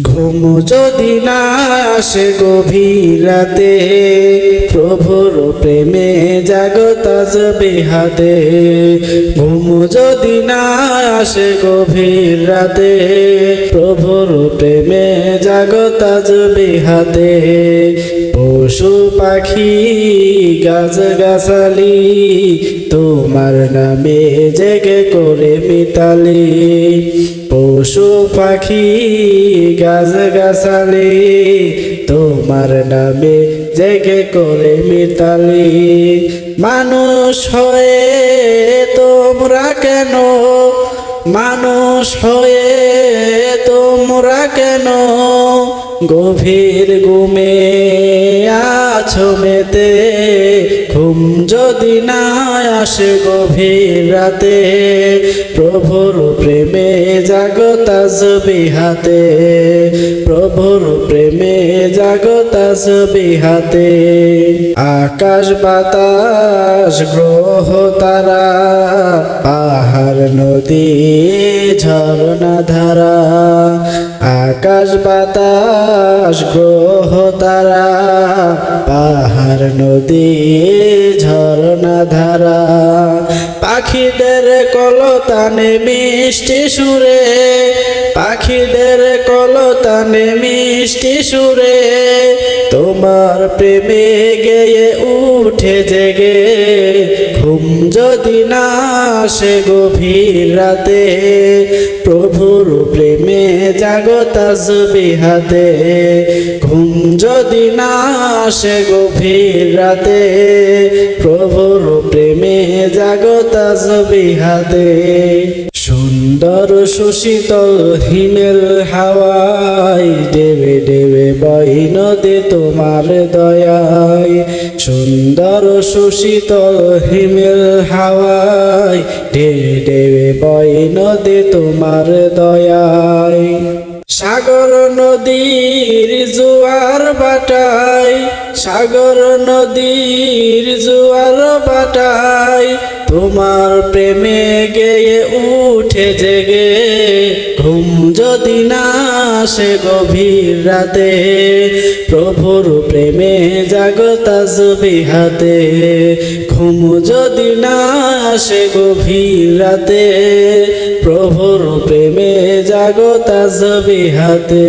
ঘুম যদি না আসে গভীর রাতে, প্রভুর প্রেমে জাগো তাসবিহ হাতে। ঘুম যদি না আসে গভীর রাতে, প্রভুর প্রেমে জাগো তাসবিহ হাতে। পশু পাখি গাছ গাছালি তোমার নামে জেগে করে মিতালি। পশু পাখি গাছ গাছালি তোমার নামে জেগে করে মিতালি। মানুষ হয়ে তোমরা কেন, মানুষ হয়ে তোমরা কেন গভীর ঘুমে আছো মেতে। ঘুম যদি না আসে গভীর রাতে, প্রভুর প্রেমে জাগো তাসবিহ হাতে। প্রভুর প্রেমে জাগো তাসবিহ হাতে। আকাশ বাতাস গ্রহ তারা, পাহাড় নদী ঝরনা ধারা। আকাশ বাতাস গ্রহ তারা, পাহাড় নদী ঝরনা ধারা। পাখিদের কলতানে মিষ্টি সুরে, পাখিদের কলতানে মিষ্টি সুরে তোমার প্রেমে গেয়ে উঠে জেগে। ঘুম যদি না আসে গভীর রাতে, প্রভুর প্রেমে জাগো তাসবিহ হাতে। ঘুম যদি না আসে গভীর রাতে, প্রভুর প্রেমে জাগো তাসবিহ হাতে। সুন্দর সুশীতল হিমেল হাওয়ায় দেবে দেবে বই নদী তোমার দয়ায়। সুন্দর সুশীতল হিমেল হাওয়ায় দেবে দেবে বই নদী তোমার দয়ায়। সাগর নদীর জোয়ার বাটায়, সাগর নদীর জোয়ার বাটায় তোমার প্রেমে গেয়ে উঠে জেগে। ঘুম যদি না আসে গভীর রাতে, প্রভুর প্রেমে জাগো তাসবিহ হাতে। ঘুম যদি না আসে গভীর রাতে, প্রভুর প্রেমে জাগো তাসবিহ হাতে।